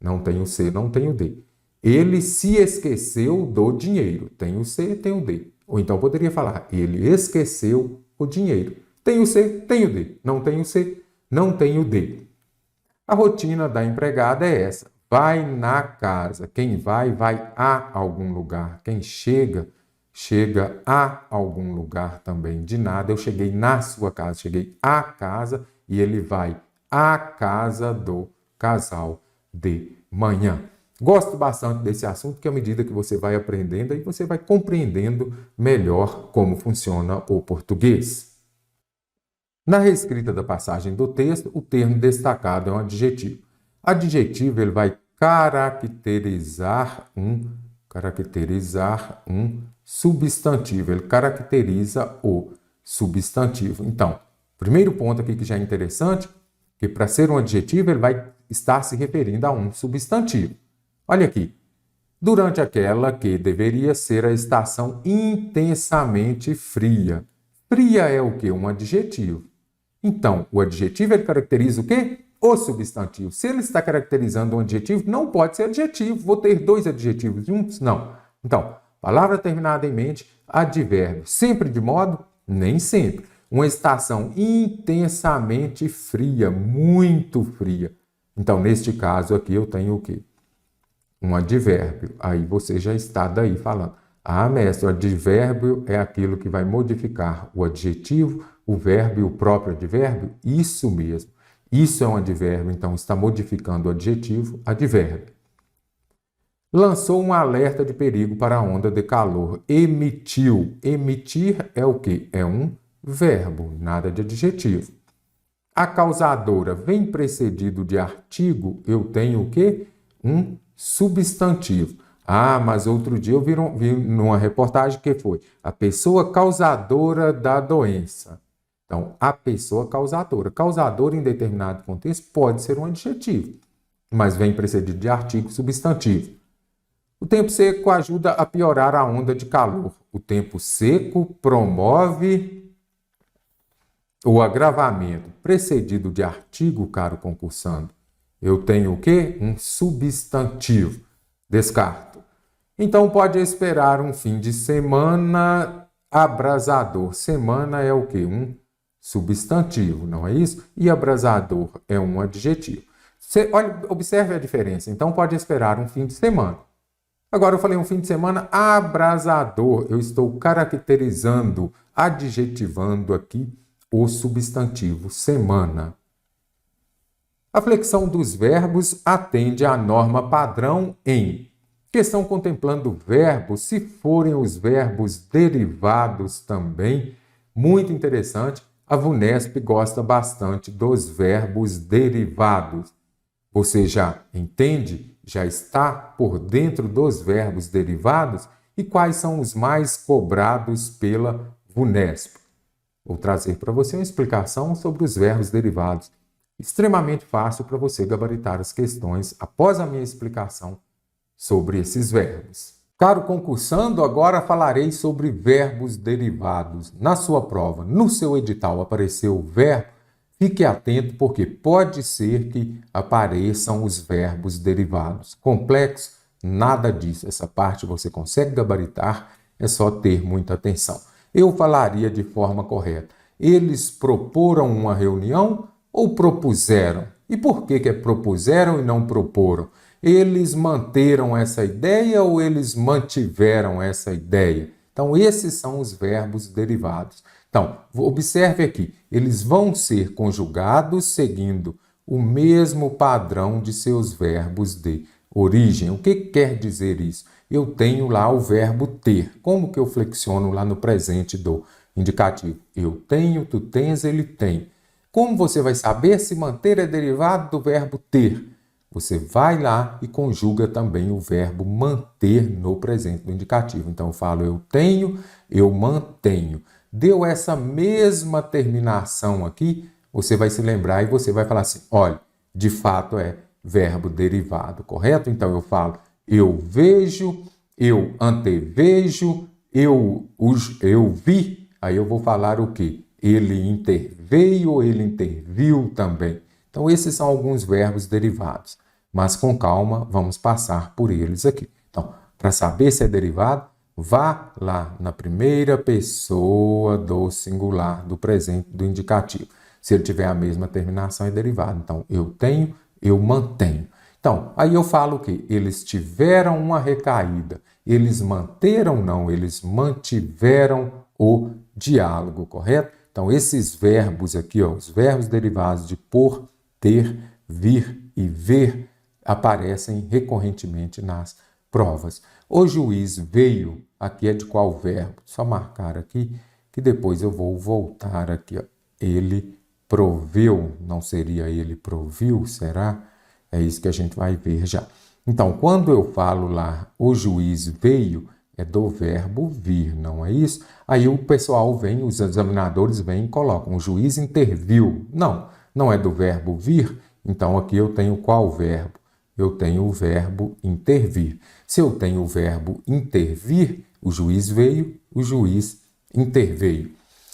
Speaker 1: Não tem o C, não tem o D. Ele se esqueceu do dinheiro. Tem o C, tem o D. Ou então poderia falar, ele esqueceu o dinheiro. Tem o C, tem o D. Não tem o C, não tem o D. A rotina da empregada é essa. Vai na casa. Quem vai, vai a algum lugar. Quem chega, chega a algum lugar também. De nada, eu cheguei na sua casa, cheguei à casa e ele vai à casa do casal de manhã. Gosto bastante desse assunto, porque à medida que você vai aprendendo, aí você vai compreendendo melhor como funciona o português. Na reescrita da passagem do texto, o termo destacado é um adjetivo. Adjetivo, ele vai caracterizar um substantivo. Ele caracteriza o substantivo. Então, primeiro ponto aqui que já é interessante, que para ser um adjetivo, ele vai estar se referindo a um substantivo. Olha aqui. Durante aquela que deveria ser a estação intensamente fria. Fria é o quê? Um adjetivo. Então, o adjetivo ele caracteriza o quê? O substantivo. Se ele está caracterizando um adjetivo, não pode ser adjetivo. Vou ter dois adjetivos juntos? Não. Então, palavra terminada em mente, advérbio. Sempre de modo? Nem sempre. Uma estação intensamente fria, muito fria. Então, neste caso aqui, eu tenho o quê? Um advérbio. Aí você já está daí falando. Ah, mestre, o advérbio é aquilo que vai modificar o adjetivo, o verbo e o próprio advérbio? Isso mesmo. Isso é um advérbio, então está modificando o adjetivo, advérbio. Lançou um alerta de perigo para a onda de calor. Emitiu. Emitir é o quê? É um verbo, nada de adjetivo. A causadora vem precedido de artigo, eu tenho o quê? Um substantivo. Ah, mas outro dia eu vi numa reportagem que foi a pessoa causadora da doença. Então, a pessoa causadora. Causadora em determinado contexto pode ser um adjetivo, mas vem precedido de artigo substantivo. O tempo seco ajuda a piorar a onda de calor. O tempo seco promove o agravamento. Precedido de artigo, caro concursando, eu tenho o quê? Um substantivo. Descarto. Então, pode esperar um fim de semana abrasador. Semana é o quê? Um substantivo, não é isso? E abrasador é um adjetivo. Olha, observe a diferença. Então, pode esperar um fim de semana. Agora, eu falei um fim de semana abrasador. Eu estou caracterizando, adjetivando aqui o substantivo semana. A flexão dos verbos atende à norma padrão em questão contemplando verbos, se forem os verbos derivados também, muito interessante. A VUNESP gosta bastante dos verbos derivados. Você já entende? Já está por dentro dos verbos derivados? E quais são os mais cobrados pela VUNESP? Vou trazer para você uma explicação sobre os verbos derivados. Extremamente fácil para você gabaritar as questões após a minha explicação sobre esses verbos. Caro concursando, agora falarei sobre verbos derivados. Na sua prova, no seu edital, apareceu o verbo. Fique atento, porque pode ser que apareçam os verbos derivados. Complexo? Nada disso. Essa parte você consegue gabaritar, é só ter muita atenção. Eu falaria de forma correta. Eles proporam uma reunião ou propuseram? E por que propuseram e não proporam? Eles manteram essa ideia ou eles mantiveram essa ideia? Então, esses são os verbos derivados. Então, observe aqui, eles vão ser conjugados seguindo o mesmo padrão de seus verbos de origem. O que quer dizer isso? Eu tenho lá o verbo ter. Como que eu flexiono lá no presente do indicativo? Eu tenho, tu tens, ele tem. Como você vai saber se manter é derivado do verbo ter? Você vai lá e conjuga também o verbo manter no presente do indicativo. Então, eu falo eu tenho, eu mantenho. Deu essa mesma terminação aqui, você vai se lembrar e você vai falar assim, olha, de fato é verbo derivado, correto? Então, eu falo eu vejo, eu antevejo, eu vi. Aí eu vou falar o quê? Ele interveio ou ele interviu também. Então, esses são alguns verbos derivados, mas com calma vamos passar por eles aqui. Então, para saber se é derivado, vá lá na primeira pessoa do singular, do presente, do indicativo. Se ele tiver a mesma terminação, é derivado. Então, eu tenho, eu mantenho. Então, aí eu falo que eles tiveram uma recaída. Eles manteram, não, eles mantiveram o diálogo, correto? Então, esses verbos aqui, ó, os verbos derivados de por, ter, vir e ver, aparecem recorrentemente nas provas. O juiz veio, aqui é de qual verbo? Só marcar aqui, que depois eu vou voltar aqui. Ó. Ele proveu, não seria ele proviu, será? É isso que a gente vai ver já. Então, quando eu falo lá, o juiz veio, é do verbo vir, não é isso? Aí o pessoal vem, os examinadores vêm e colocam, o juiz interviu. Não, não é do verbo vir, então aqui eu tenho qual verbo? Eu tenho o verbo intervir. Se eu tenho o verbo intervir, o juiz veio, o juiz interveio.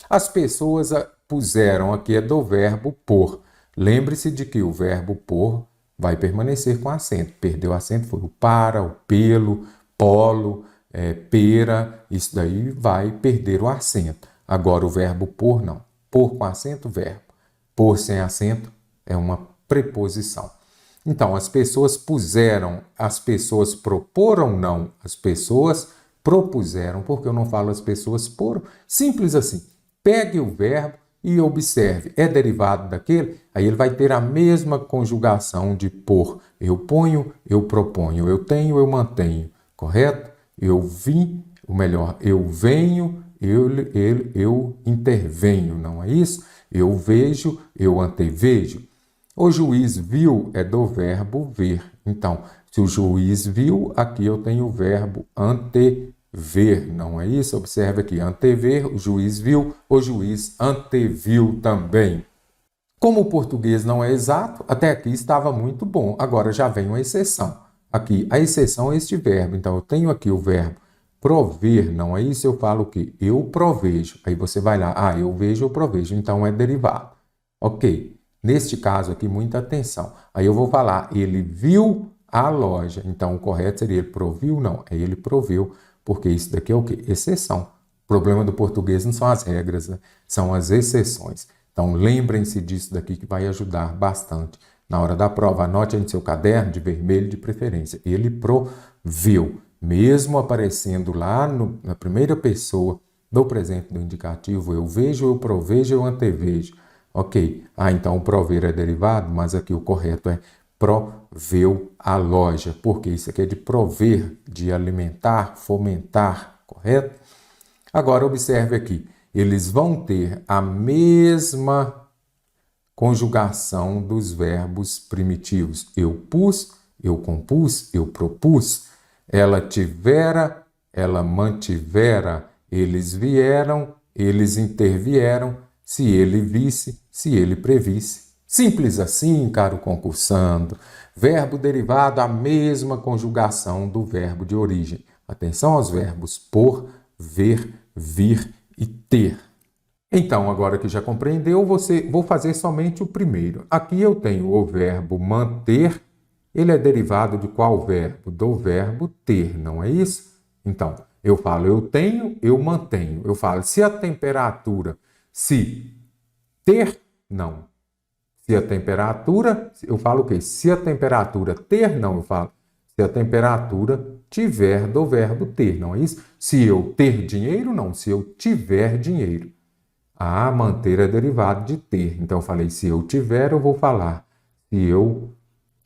Speaker 1: As pessoas puseram aqui é do verbo por. Lembre-se de que o verbo por vai permanecer com acento. Perdeu acento, foi o para, o pelo, polo, pera, isso daí vai perder o acento. Agora o verbo por não. Por com acento, verbo. Por sem acento é uma preposição. Então, as pessoas puseram, as pessoas proporam, não. As pessoas propuseram, porque eu não falo as pessoas foram. Simples assim. Pegue o verbo e observe. É derivado daquele? Aí ele vai ter a mesma conjugação de por. Eu ponho, eu proponho. Eu tenho, eu mantenho. Correto? Eu vim, ou melhor, eu venho, eu intervenho. Não é isso? Eu vejo, eu antevejo. O juiz viu é do verbo ver. Então, se o juiz viu, aqui eu tenho o verbo antever, não é isso? Observe aqui, antever, o juiz viu, o juiz anteviu também. Como o português não é exato, até aqui estava muito bom. Agora já vem uma exceção. Aqui, a exceção é este verbo. Então, eu tenho aqui o verbo prover, não é isso? Eu falo o quê? Eu provejo. Aí você vai lá, eu vejo, eu provejo. Então, é derivado. Ok. Neste caso aqui, muita atenção. Aí eu vou falar, ele viu a loja. Então, o correto seria ele proviu? Não, é ele proveu, porque isso daqui é o quê? Exceção. O problema do português não são as regras, né? São as exceções. Então, lembrem-se disso daqui que vai ajudar bastante. Na hora da prova, anote aí no seu caderno, de vermelho de preferência. Ele proveu, mesmo aparecendo lá na primeira pessoa do presente do indicativo, eu vejo, eu provejo, eu antevejo. Ok, então o prover é derivado, mas aqui o correto é proveu a loja, porque isso aqui é de prover, de alimentar, fomentar, correto? Agora observe aqui, eles vão ter a mesma conjugação dos verbos primitivos. Eu pus, eu compus, eu propus. Ela tivera, ela mantivera. Eles vieram, eles intervieram. Se ele visse, se ele previsse. Simples assim, caro concursando. Verbo derivado, a mesma conjugação do verbo de origem. Atenção aos verbos por, ver, vir e ter. Então, agora que já compreendeu, vou fazer somente o primeiro. Aqui eu tenho o verbo manter. Ele é derivado de qual verbo? Do verbo ter, não é isso? Então, eu falo eu tenho, eu mantenho. Eu falo se a temperatura, se ter, não. Se a temperatura, eu falo o quê? Se a temperatura ter, não, eu falo. Se a temperatura tiver do verbo ter, não é isso? Se eu ter dinheiro, não. Se eu tiver dinheiro. Ah, manter é derivado de ter. Então, eu falei, se eu tiver, eu vou falar. Se eu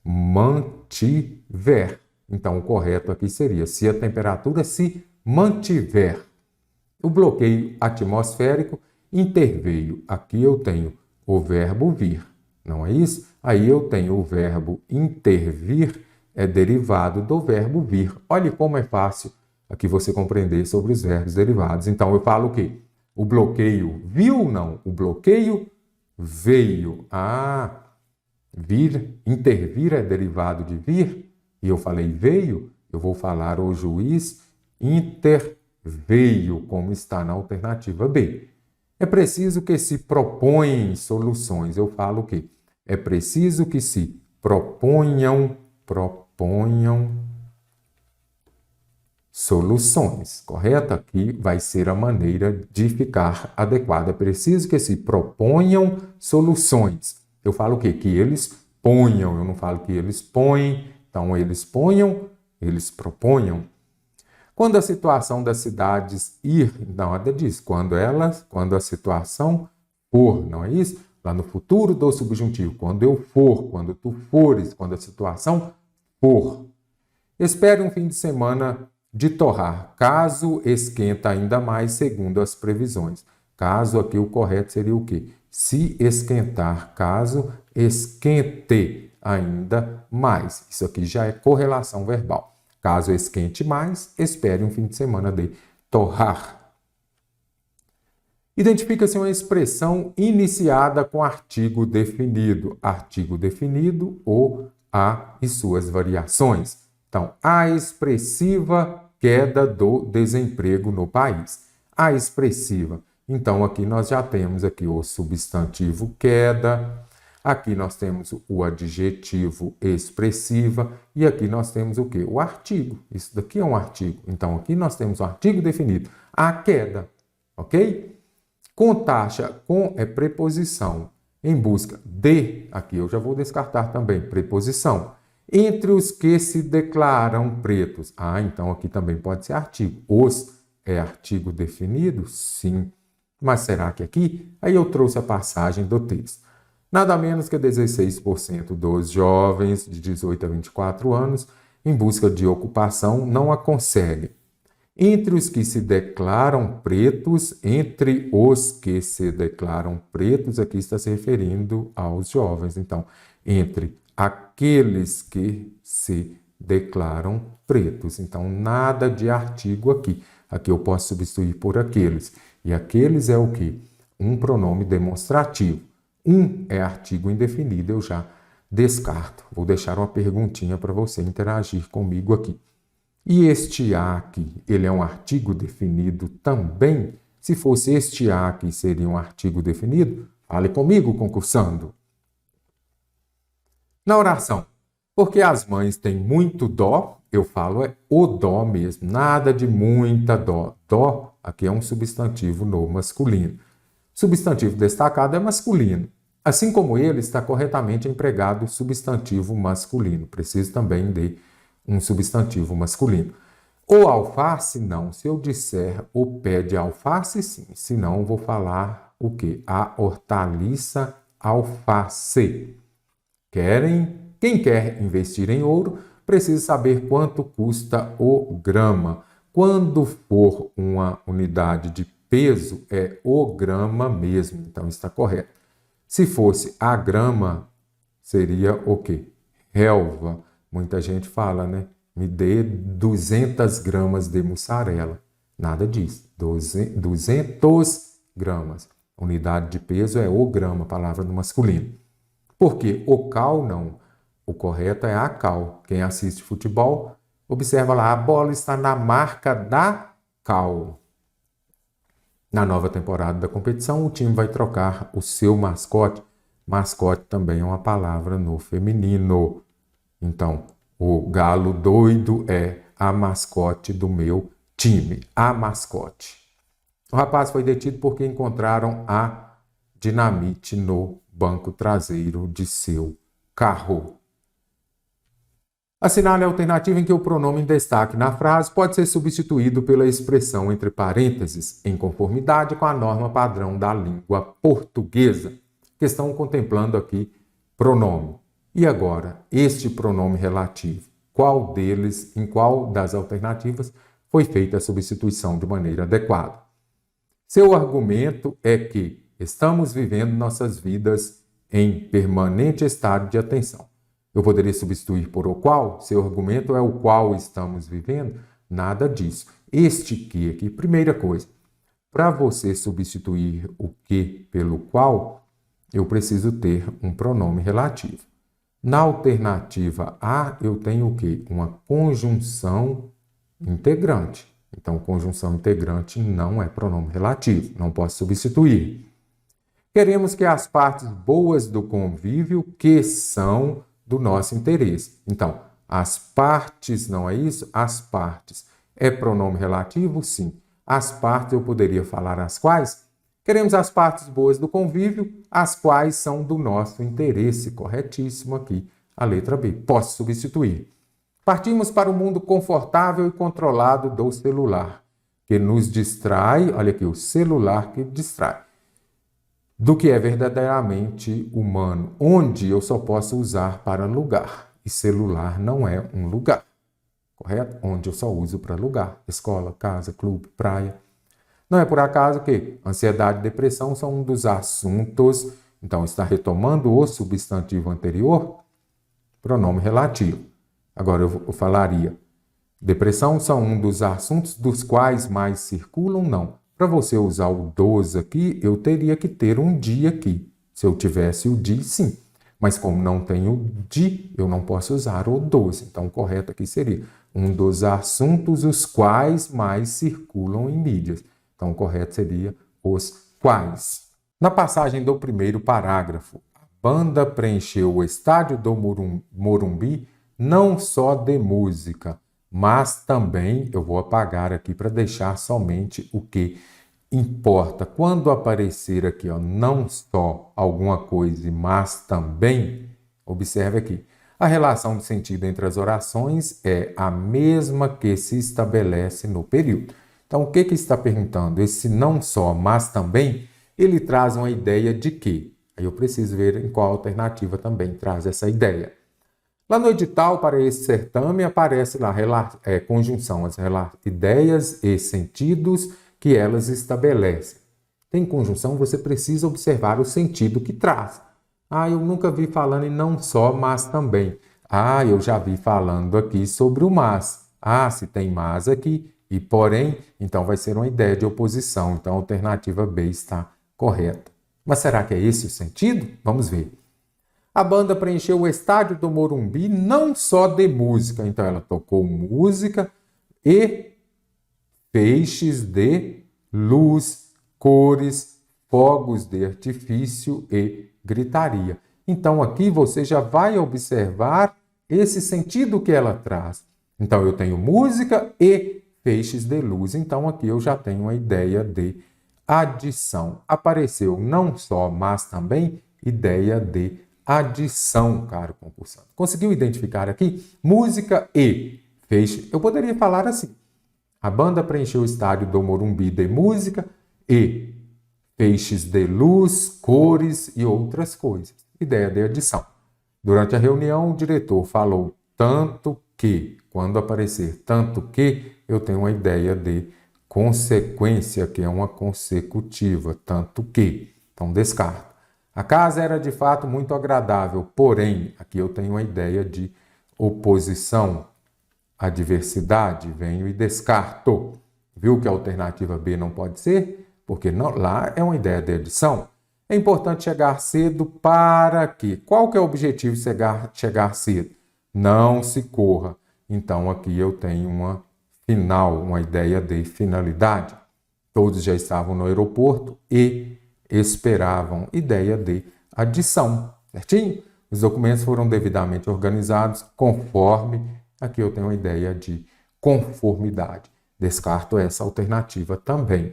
Speaker 1: mantiver. Então, o correto aqui seria, se a temperatura se mantiver. O bloqueio atmosférico interveio. Aqui eu tenho o verbo vir, não é isso? Aí eu tenho o verbo intervir, é derivado do verbo vir. Olha como é fácil aqui você compreender sobre os verbos derivados. Então, eu falo o quê? O bloqueio viu, não. O bloqueio veio. Ah, vir, intervir é derivado de vir. E eu falei veio, eu vou falar o juiz interveio, como está na alternativa B. É preciso que se propõem soluções. Eu falo o quê? É preciso que se proponham soluções, correto? Aqui vai ser a maneira de ficar adequada. É preciso que se proponham soluções. Eu falo o quê? Que eles ponham, eu não falo que eles põem. Então, eles ponham, eles proponham. Quando a situação das cidades ir, nada disso. Quando a situação for, não é isso? Lá no futuro do subjuntivo. Quando eu for, quando tu fores, quando a situação for. Espere um fim de semana de torrar, caso esquenta ainda mais, segundo as previsões. Caso aqui o correto seria o quê? Se esquentar, caso esquente ainda mais. Isso aqui já é correlação verbal. Caso esquente mais, espere um fim de semana de torrar. Identifica-se uma expressão iniciada com artigo definido. Artigo definido, o, a e suas variações. Então, a expressiva queda do desemprego no país. A expressiva. Então, aqui nós já temos aqui o substantivo queda, aqui nós temos o adjetivo expressiva e aqui nós temos o quê? O artigo. Isso daqui é um artigo. Então, aqui nós temos o artigo definido. A queda, ok? Com taxa, com é preposição. Em busca de, aqui eu já vou descartar também, preposição. Entre os que se declaram pretos. Ah, então aqui também pode ser artigo. Os é artigo definido? Sim. Mas será que aqui? Aí eu trouxe a passagem do texto. Nada menos que 16% dos jovens de 18 a 24 anos em busca de ocupação não a conseguem. Entre os que se declaram pretos, aqui está se referindo aos jovens. Então, entre aqueles que se declaram pretos. Então, nada de artigo aqui. Aqui eu posso substituir por aqueles. E aqueles é o quê? Um pronome demonstrativo. Um é artigo indefinido, eu já descarto. Vou deixar uma perguntinha para você interagir comigo aqui. E este a aqui, ele é um artigo definido também? Se fosse este a aqui, seria um artigo definido? Fale comigo, concursando. Na oração, porque as mães têm muito dó, eu falo é o dó mesmo, nada de muita dó. Dó, aqui é um substantivo no masculino. Substantivo destacado é masculino. Assim como ele, está corretamente empregado o substantivo masculino. Preciso também de um substantivo masculino. O alface, não. Se eu disser o pé de alface, sim. Se não, vou falar o quê? A hortaliça alface. Quem quer investir em ouro, precisa saber quanto custa o grama. Quando for uma unidade de peso é o grama mesmo, então está correto. Se fosse a grama, seria o quê? Relva. Muita gente fala, né? Me dê 200 gramas de mussarela. Nada disso. 200 gramas. Unidade de peso é o grama, palavra no masculino. Porque o cal não. O correto é a cal. Quem assiste futebol, observa lá, a bola está na marca da cal. Na nova temporada da competição, o time vai trocar o seu mascote. Mascote também é uma palavra no feminino. Então, o galo doido é a mascote do meu time. A mascote. O rapaz foi detido porque encontraram a dinamite no banco traseiro de seu carro. Assinale a alternativa em que o pronome em destaque na frase pode ser substituído pela expressão entre parênteses, em conformidade com a norma padrão da língua portuguesa. Questão contemplando aqui pronome. E agora, este pronome relativo, qual deles, em qual das alternativas foi feita a substituição de maneira adequada? Seu argumento é que estamos vivendo nossas vidas em permanente estado de atenção. Eu poderia substituir por o qual? Seu argumento é o qual estamos vivendo? Nada disso. Este que aqui, primeira coisa, para você substituir o que pelo qual, eu preciso ter um pronome relativo. Na alternativa A, eu tenho o quê? Uma conjunção integrante. Então, conjunção integrante não é pronome relativo, não posso substituir. Queremos que as partes boas do convívio, que são do nosso interesse. Então, as partes, não é isso? As partes. É pronome relativo? Sim. As partes eu poderia falar as quais? Queremos as partes boas do convívio, as quais são do nosso interesse. Corretíssimo aqui, a letra B. Posso substituir. Partimos para o mundo confortável e controlado do celular, que nos distrai, olha aqui, o celular que distrai, do que é verdadeiramente humano, onde eu só posso usar para lugar. E celular não é um lugar, correto? Onde eu só uso para lugar. Escola, casa, clube, praia. Não é por acaso que ansiedade e depressão são um dos assuntos. Então, está retomando o substantivo anterior, pronome relativo. Agora eu falaria, depressão são um dos assuntos dos quais mais circulam? Não. Para você usar o dos aqui, eu teria que ter um de aqui. Se eu tivesse o de, sim. Mas como não tenho de, eu não posso usar o dos. Então, o correto aqui seria um dos assuntos os quais mais circulam em mídias. Então, o correto seria os quais. Na passagem do primeiro parágrafo, a banda preencheu o estádio do Morumbi não só de música, mas também, eu vou apagar aqui para deixar somente o que importa. Quando aparecer aqui, ó, não só alguma coisa, mas também, observe aqui, a relação de sentido entre as orações é a mesma que se estabelece no período. Então, o que está perguntando? Esse não só, mas também, ele traz uma ideia de quê? Aí eu preciso ver em qual alternativa também traz essa ideia. Lá no edital para esse certame aparece lá conjunção, as ideias e sentidos que elas estabelecem. Tem conjunção, você precisa observar o sentido que traz. Ah, eu nunca vi falando em não só, mas também. Ah, eu já vi falando aqui sobre o mas. Ah, se tem mas aqui e porém, então vai ser uma ideia de oposição. Então a alternativa B está correta. Mas será que é esse o sentido? Vamos ver. A banda preencheu o estádio do Morumbi não só de música, então ela tocou música e feixes de luz, cores, fogos de artifício e gritaria. Então aqui você já vai observar esse sentido que ela traz. Então eu tenho música e feixes de luz, então aqui eu já tenho uma ideia de adição. Apareceu não só, mas também ideia de adição, caro concursante. Conseguiu identificar aqui? Música e feixe. Eu poderia falar assim. A banda preencheu o estádio do Morumbi de música e feixes de luz, cores e outras coisas. Ideia de adição. Durante a reunião, o diretor falou tanto que, quando aparecer tanto que, eu tenho uma ideia de consequência, que é uma consecutiva, tanto que. Então, descarto. A casa era de fato muito agradável, porém, aqui eu tenho uma ideia de oposição, adversidade, venho e descarto. Viu que a alternativa B não pode ser? Porque não, lá é uma ideia de adição. É importante chegar cedo para quê? Qual que é o objetivo de chegar cedo? Não se corra. Então, aqui eu tenho uma final, uma ideia de finalidade. Todos já estavam no aeroporto e esperavam. Ideia de adição, certinho? Os documentos foram devidamente organizados conforme, aqui eu tenho uma ideia de conformidade. Descarto essa alternativa também.